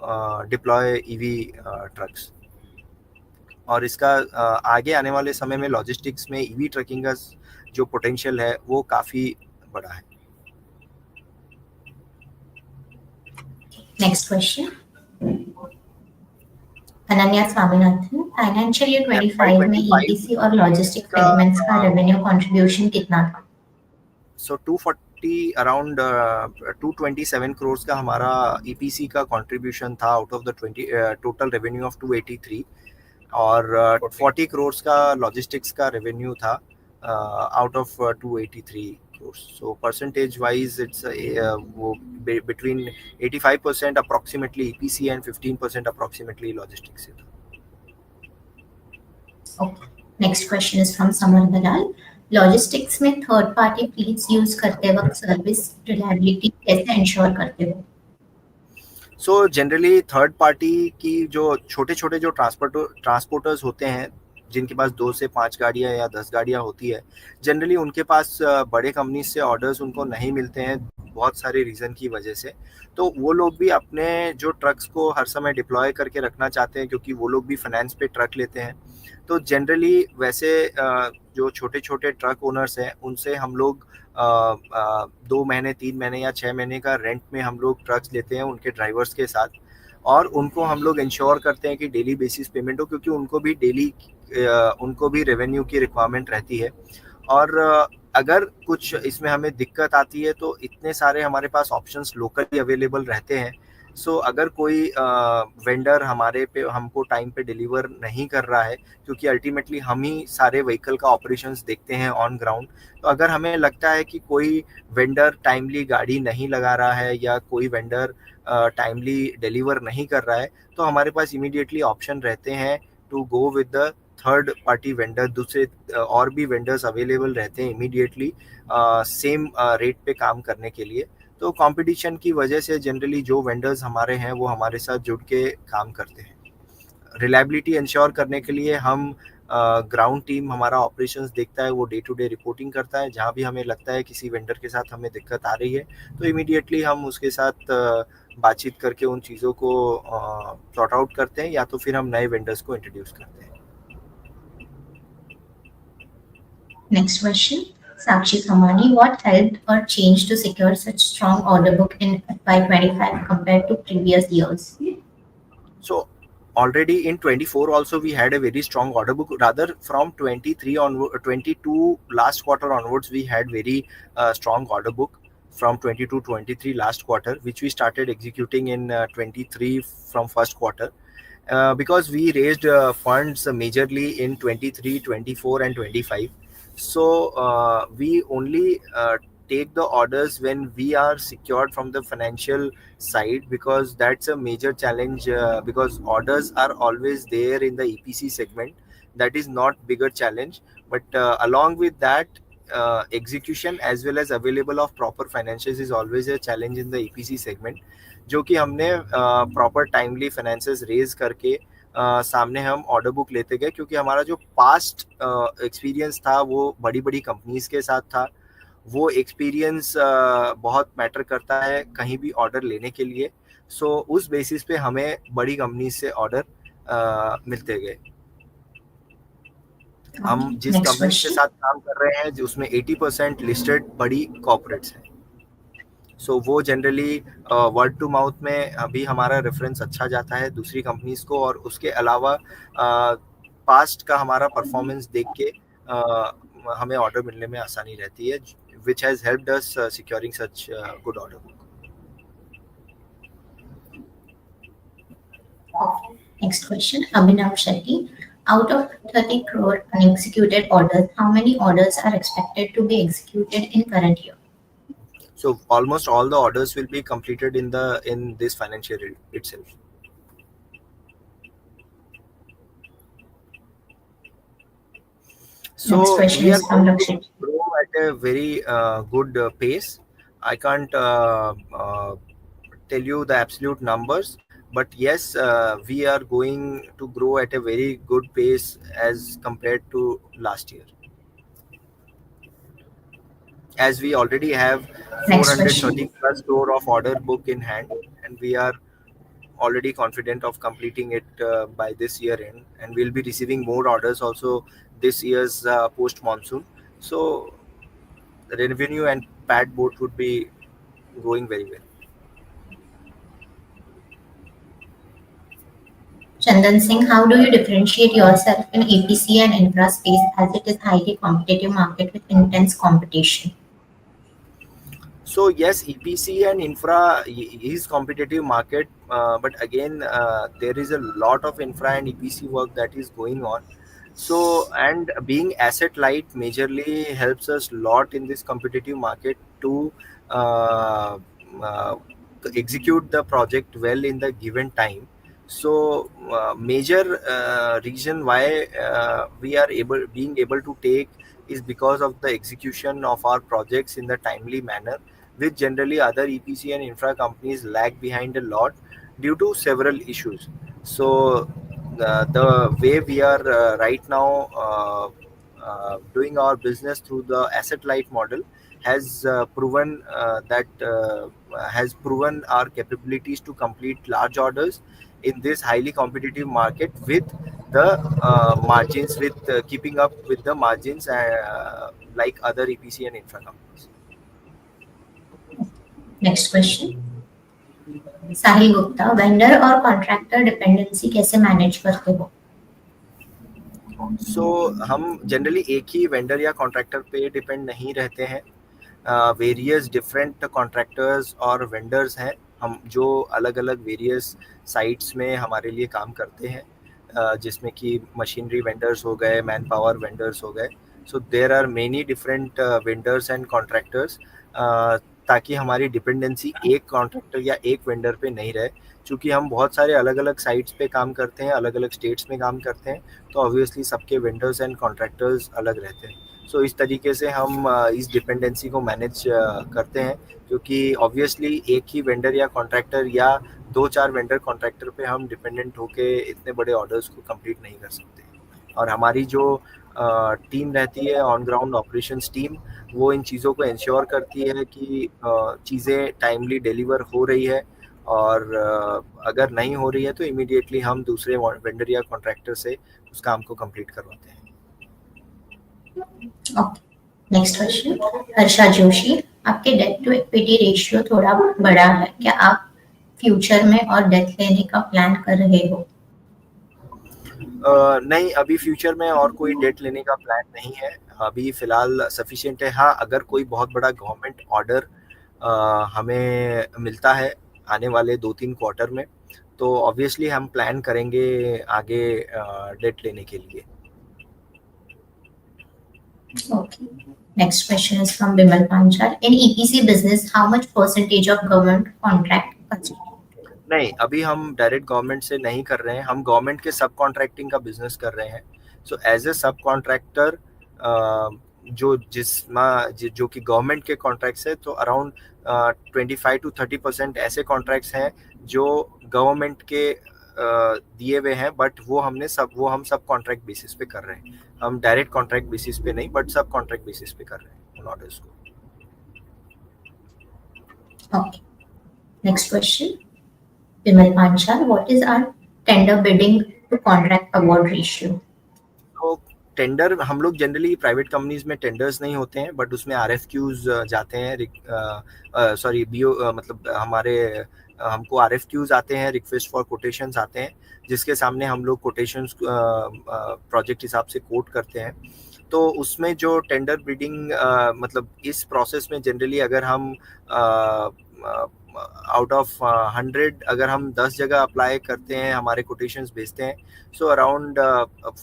deploy EV trucks. और इसका आगे आने वाले समय में लॉजिस्टिक्स में ईवी ट्रकिंग का जो पोटेंशियल है वो काफ़ी बड़ा है। Next question, Ananya Swaminathan, financial year 25 में ईपीसी और लॉजिस्टिक सेगमेंट्स का रेवेन्यू कंट्रीब्यूशन कितना था? सो 240 अराउंड 227 करोड़ का हमारा ईपीसी का कंट्रीब्यूशन था out of the 20 total revenue of 283, और 40 करोड़ का लॉजिस्टिक्स का रेवेन्यू था out of 283 crore. So percentage wise it's वो between 85% approximately EPC and 15% approximately logistics से था। Okay. Next question is from Samar Dalal, logistics में थर्ड पार्टी फ्लीट्स यूज करते वक्त सर्विस रिलायबिलिटी कैसे इंश्योर करते हो? सो जनरली थर्ड पार्टी की जो छोटे छोटे जो ट्रांसपोर्टर्स होते हैं जिनके पास 2 से 5 गाड़ियाँ या 10 गाड़ियाँ होती है, जनरली उनके पास बड़े कंपनी से ऑर्डर्स उनको नहीं मिलते हैं बहुत सारे रीज़न की वजह से। तो वो लोग भी अपने जो ट्रक्स को हर समय डिप्लॉय करके रखना चाहते हैं क्योंकि वो लोग भी फाइनेंस पे ट्रक लेते हैं। तो जनरली वैसे जो छोटे छोटे ट्रक ओनर्स हैं उनसे हम लोग 2 महीने 3 महीने या 6 महीने का रेंट में हम लोग ट्रक्स लेते हैं उनके ड्राइवर्स के साथ, और उनको हम लोग इंश्योर करते हैं कि डेली बेसिस पेमेंट हो, क्योंकि उनको भी डेली उनको भी रेवेन्यू की रिक्वायरमेंट रहती है। और अगर कुछ इसमें हमें दिक्कत आती है तो इतने सारे हमारे पास ऑप्शंस लोकली अवेलेबल रहते हैं। सो अगर कोई वेंडर हमारे पे हमको टाइम पे डिलीवर नहीं कर रहा है, क्योंकि अल्टीमेटली हम ही सारे व्हीकल का ऑपरेशंस देखते हैं ऑन ग्राउंड, तो अगर हमें लगता है कि कोई वेंडर टाइमली गाड़ी नहीं लगा रहा है या कोई वेंडर टाइमली डिलीवर नहीं कर रहा है, तो हमारे पास इमीडिएटली ऑप्शन रहते हैं to go with the third party vendor. दूसरे और भी वेंडर्स अवेलेबल रहते हैं इमीडिएटली सेम रेट पे काम करने के लिए। तो कंपटीशन की वजह से जनरली जो वेंडर्स हमारे हैं वो हमारे साथ जुड़ के काम करते हैं। रिलायबिलिटी इंश्योर करने के लिए हम ग्राउंड टीम हमारा ऑपरेशंस देखता है, वो डे टू डे रिपोर्टिंग करता है। जहाँ भी हमें लगता है किसी वेंडर के साथ हमें दिक्कत आ रही है तो इमीडिएटली हम उसके साथ बातचीत करके उन चीज़ों को सॉर्ट आउट करते हैं, या तो फिर हम नए वेंडर्स को इंट्रोड्यूस करते हैं। Next question, Sakshi Kamani, what helped or changed to secure such strong order book in FY25 compared to previous years? So already in 24 also we had a very strong order book. Rather from 23 on 22 last quarter onwards we had very strong order book from 22 23 last quarter, which we started executing in 23 from first quarter. Because we raised funds majorly in 23, 24 and 25. So we only take the orders when we are secured from the financial side, because that's a major challenge, because orders are always there in the EPC segment. That is not bigger challenge, but along with that execution as well as available of proper financials is always a challenge in the EPC segment, जो कि हमने proper timely finances raise करके सामने हम order book लेते गए, क्योंकि हमारा जो पास्ट एक्सपीरियंस था वो बड़ी बड़ी कंपनीज के साथ था। वो एक्सपीरियंस बहुत मैटर करता है कहीं भी ऑर्डर लेने के लिए। सो उस बेसिस पे हमें बड़ी कंपनी से ऑर्डर मिलते गए। हम जिस कंपनी के साथ काम कर रहे हैं उसमें 80% लिस्टेड बड़ी कॉर्पोरेट्स हैं। सो वो जनरली वर्ड टू माउथ में अभी हमारा रेफरेंस अच्छा जाता है दूसरी कंपनीज को, और उसके अलावा पास्ट का हमारा परफॉर्मेंस देख के हमें ऑर्डर मिलने में आसानी रहती है, which has helped us securing such good order book. Next question, Abhinav Shetty. Out of 30 crore unexecuted orders, how many orders are expected to be executed in current year? So almost all the orders will be completed in this financial year itself. So we are going to grow at a very good pace. I can't tell you the absolute numbers, but yes, we are going to grow at a very good pace as compared to last year, as we already have Next 430 question. plus crore of order book in hand, and we are already confident of completing it by this year end, and we'll be receiving more orders also this year's post monsoon. So the revenue and PAT both would be going very well. Chandan Singh, how do you differentiate yourself in APC and infra space as it is highly competitive market with intense competition? So yes, EPC and infra is competitive market, but again, there is a lot of infra and EPC work that is going on. So, and being asset light majorly helps us lot in this competitive market to uh, uh, execute the project well in the given time. So, major reason why we are being able to take is because of the execution of our projects in the timely manner, which generally other EPC and infra companies lag behind a lot due to several issues. So the way we are right now doing our business through the asset light model has proven our capabilities to complete large orders in this highly competitive market with the margins, with keeping up with the margins like other EPC and infra companies. Next question. Sahil Gupta, vendor और contractor dependency कैसे manage करते हो? सो हम generally एक ही vendor या contractor पे depend नहीं रहते हैं. वेरियस डिफरेंट कॉन्ट्रैक्टर्स और वेंडर्स हैं हम, जो अलग अलग वेरियस साइट्स में हमारे लिए काम करते हैं, जिसमें कि मशीनरी वेंडर्स हो गए, मैन पावर वेंडर्स हो गए. So there are many different vendors and contractors, ताकि हमारी डिपेंडेंसी एक कॉन्ट्रैक्टर या एक वेंडर पे नहीं रहे. चूँकि हम बहुत सारे अलग अलग साइट्स पे काम करते हैं, अलग अलग स्टेट्स में काम करते हैं, तो ऑब्वियसली सबके वेंडर्स एंड कॉन्ट्रैक्टर्स अलग रहते हैं. सो इस तरीके से हम इस डिपेंडेंसी को मैनेज करते हैं, क्योंकि ऑब्वियसली एक ही वेंडर या कॉन्ट्रैक्टर या दो चार वेंडर कॉन्ट्रैक्टर पे हम डिपेंडेंट होके इतने बड़े ऑर्डर्स को कंप्लीट नहीं कर सकते. और हमारी जो टीम रहती है, ऑन ग्राउंड ऑपरेशंस टीम, वो इन चीज़ों को इंश्योर करती है कि चीज़ें टाइमली डिलीवर हो रही है, और अगर नहीं हो रही है तो इमीडिएटली हम दूसरे वेंडर या कॉन्ट्रैक्टर से उस काम को कंप्लीट करवाते हैं. Okay. Next question. Harsha Joshi, आपके डेट टू इक्विटी रेशियो थोड़ा बड़ा है, क्या आप फ्यूचर में और डेट लेने का प्लान कर रहे हो? नहीं, अभी फ्यूचर में और कोई डेट लेने का प्लान नहीं है. अभी फिलहाल सफिशिएंट है. हाँ, अगर कोई बहुत बड़ा गवर्नमेंट ऑर्डर हमें मिलता है आने वाले 2-3 क्वार्टर में, तो ऑब्वियसली हम प्लान करेंगे आगे डेट लेने के लिए. Okay. Next question is from Bimal Panchal. In EPC business, how much percentage of government contract constitute? नहीं, अभी हम डायरेक्ट गवर्नमेंट से नहीं कर रहे हैं, हम गवर्नमेंट के सब कॉन्ट्रैक्टिंग का बिजनेस कर रहे हैं. सो एज ए सब कॉन्ट्रैक्टर, जो कि गवर्नमेंट के कॉन्ट्रैक्ट्स है, तो अराउंड 25-30% ऐसे कॉन्ट्रैक्ट्स हैं जो गवर्नमेंट के दिए हुए हैं, बट वो हम सब कॉन्ट्रैक्ट बेसिस पे कर रहे हैं. हम डायरेक्ट कॉन्ट्रैक्ट बेसिस पे नहीं, बट सब कॉन्ट्रैक्ट बेसिस पे कर रहे हैं उन ऑर्डर्स को. Okay. Next question. Bimal Panchal, what is our tender bidding to contract award ratio? तो टेंडर, हम लोग जनरली प्राइवेट कंपनीज में टेंडर्स नहीं होते हैं, बट उसमें RFQs जाते हैं. सॉरी, BO, मतलब हमको RFQs आते हैं, रिक्वेस्ट फॉर कोटेशंस आते हैं, जिसके सामने हम लोग कोटेशंस प्रोजेक्ट हिसाब से कोट करते हैं. तो उसमें जो टेंडर बिडिंग, मतलब इस प्रोसेस में जनरली अगर हम आउट ऑफ 100 अगर हम 10 जगह अप्लाई करते हैं, हमारे कोटेशंस भेजते हैं, so around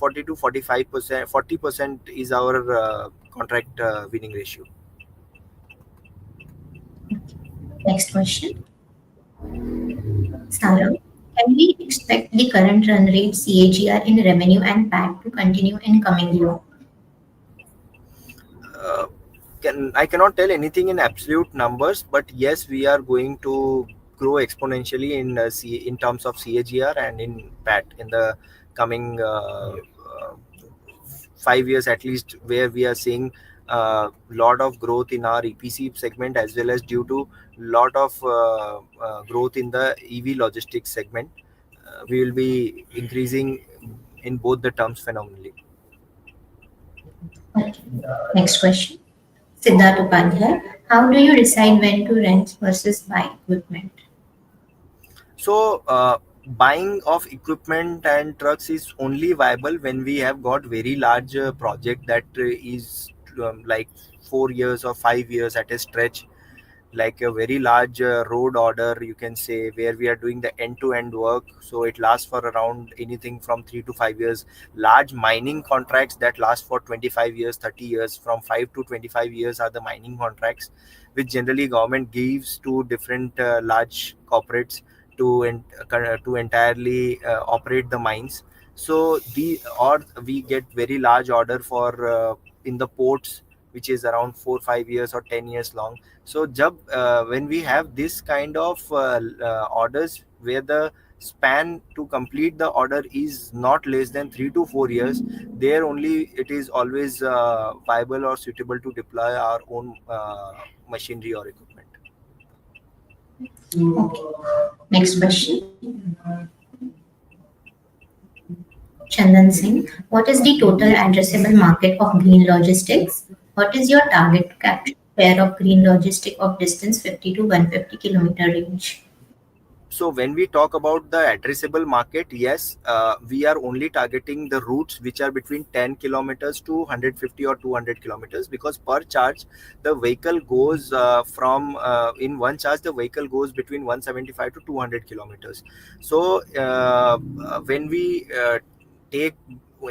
40-45%, 40% is our contract winning ratio. Next question. Sarah, can we expect the current run rate CAGR in revenue and PAT to continue in coming year? I cannot tell anything in absolute numbers, but yes, we are going to grow exponentially in terms of CAGR and in PAT in the coming 5 years at least, where we are seeing a lot of growth in our EPC segment, as well as due to lot of growth in the EV logistics segment. We will be increasing in both the terms phenomenally. Okay. Next question. Siddharth Upadhyay. How do you decide when to rent versus buy equipment? So, buying of equipment and trucks is only viable when we have got very large project that is like 4 years or 5 years at a stretch, like a very large road order, you can say, where we are doing the end to end work, so it lasts for around anything from 3 to 5 years. Large mining contracts that last for 25 years, 30 years, from 5 to 25 years are the mining contracts, which generally government gives to different large corporates to entirely operate the mines. So the or we get very large order for in the ports, which is around 4 5 years or 10 years long. So when we have this kind of orders where the span to complete the order is not less than 3 to 4 years, there only it is always viable or suitable to deploy our own machinery or equipment. Okay. Next question. Chandan Singh. What is the total addressable market of green logistics? What is your target to capture share of green logistic of distance 50 to 150 kilometer range? So when we talk about the addressable market, yes, we are only targeting the routes which are between 10 kilometers to 150 or 200 kilometers, because per charge the vehicle goes from in one charge the vehicle goes between 175 to 200 kilometers. So when we take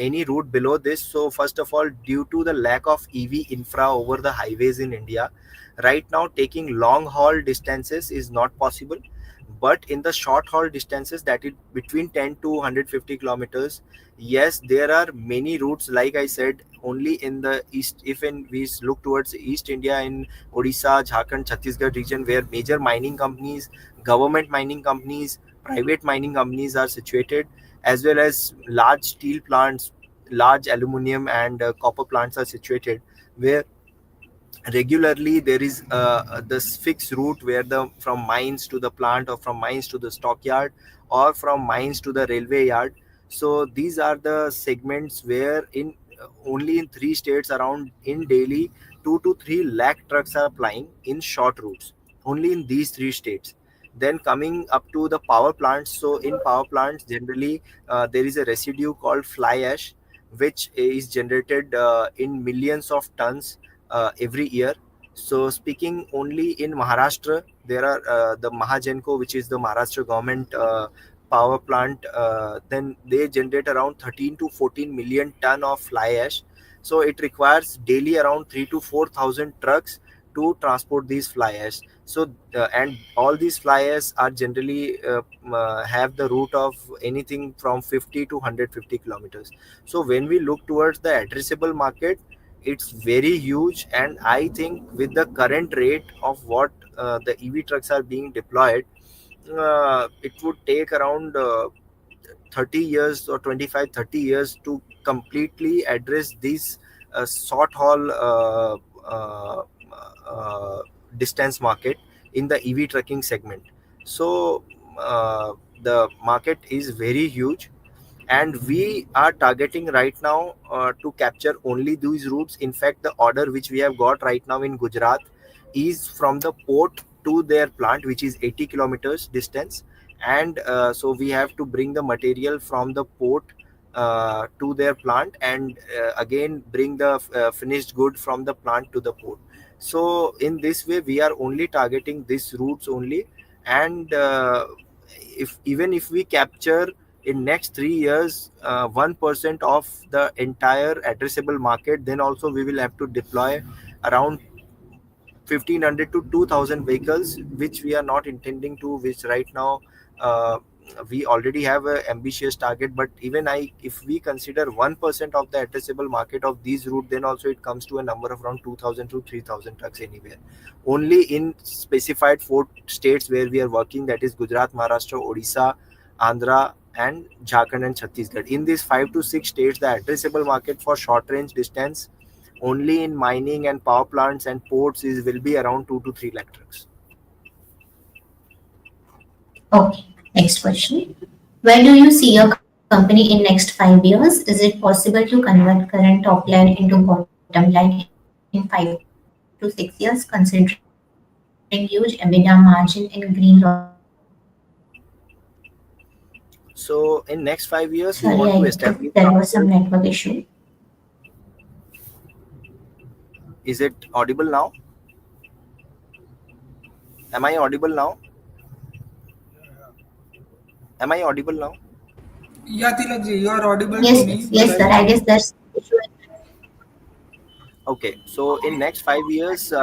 any route below this, so first of all, due to the lack of EV infra over the highways in India right now, taking long haul distances is not possible. But in the short haul distances, that is between 10 to 150 kilometers, yes, there are many routes, like I said, only in the east. If we look towards East India, in Odisha, Jharkhand, Chhattisgarh region, where major mining companies, government mining companies, private mining companies are situated, as well as large steel plants, large aluminum and copper plants are situated, where regularly there is this fixed route where the from mines to the plant, or from mines to the stockyard, or from mines to the railway yard. So these are the segments where in only in 3 states around in Delhi 2 to 3 lakh trucks are plying in short routes, only in these 3 states. Then coming up to the power plants, so in power plants generally there is a residue called fly ash, which is generated in millions of tons every year. So speaking only in Maharashtra, there are the Mahagenco, which is the Maharashtra government power plant. Then they generate around 13 to 14 million ton of fly ash. So it requires daily around 3 to 4 thousand trucks to transport these fly ash. So and all these fly ash are generally have the route of anything from 50 to 150 kilometers. So when we look towards the addressable market, it's very huge, and I think with the current rate of what the EV trucks are being deployed, it would take around 30 years or 25 30 years to completely address this short haul distance market in the EV trucking segment. So the market is very huge, and we are targeting right now to capture only these routes. In fact, the order which we have got right now in Gujarat is from the port to their plant, which is 80 kilometers distance. And so we have to bring the material from the port to their plant, and again bring the finished good from the plant to the port. So in this way we are only targeting these routes only. And if even if we capture in next 3 years 1% of the entire addressable market, then also we will have to deploy around 1500 to 2000 vehicles, which we are not intending to, which right now we already have a ambitious target, but even if we consider 1% of the addressable market of these route, then also it comes to a number of around 2,000 to 3,000 trucks anywhere. Only in specified 4 states where we are working, that is Gujarat, Maharashtra, Odisha, Andhra, and Jharkhand and Chhattisgarh. In these 5 to 6 states, the addressable market for short range distance only in mining and power plants and ports is will be around 2 to 3 lakh trucks. Okay, next question. Where do you see your company in next 5 years? Is it possible to convert current top line into bottom line in 5 to 6 years, considering huge EBITDA margin in green logistics segment? So in next 5 years, we Sorry, want to I establish think there was some ourselves. network issue. Is it audible now? Am I audible now? Am I audible now? Yeah, Tilakji, you are audible to Yes, me, but yes, I sir. I think guess that's issue. Okay, so in next 5 years,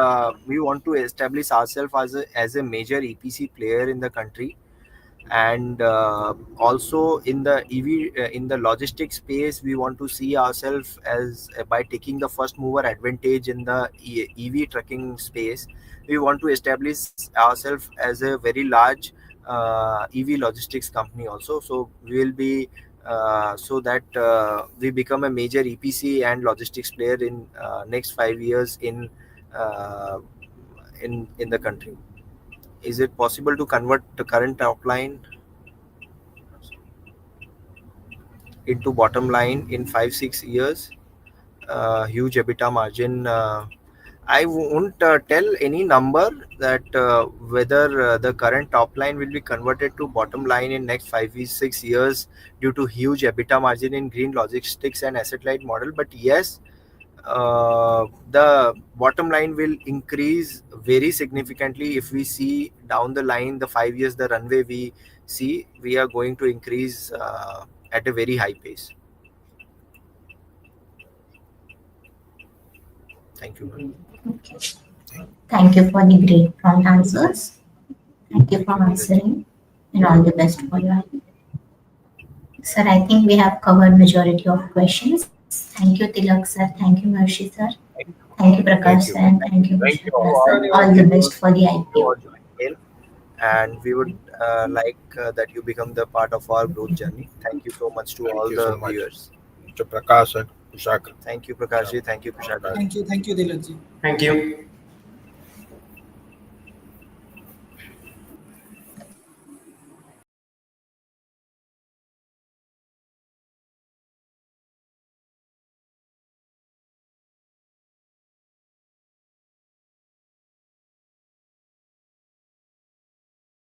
we want to establish ourselves as a major EPC player in the country, and also in the EV in the logistics space, we want to see ourselves as by taking the first mover advantage in the EV trucking space. We want to establish ourselves as a very large EV logistics company also. So we will be so that we become a major EPC and logistics player in next 5 years uh, in the country. Is it possible to convert the current top line into bottom line in 5 6 years? Huge EBITDA margin. I won't tell any number that whether the current top line will be converted to bottom line in next 5 6 years due to huge EBITDA margin in green logistics and asset light model. But yes, the bottom line will increase very significantly if we see down the line the 5 years the runway we see, we are going to increase at a very high pace. Thank you. Okay. Thank you for the great prompt answers. Thank you Thank for you, Neeraj. answering, and all the best for your. Sir, I think we have covered majority of questions. Thank you, Tilak sir. Thank you, Mershi sir. Thank you, Prakash Thank sir, you. and thank you, Thank you Vishnu all. sir. All the best for the You IPO. all join in, and we would like that you become the part of our growth journey. Thank you so much to Thank all you so the much, viewers. Mr. Prakash and Kushak. Thank you, Prakashji. Thank you, Prashad. thank you, Tilakji. Thank you.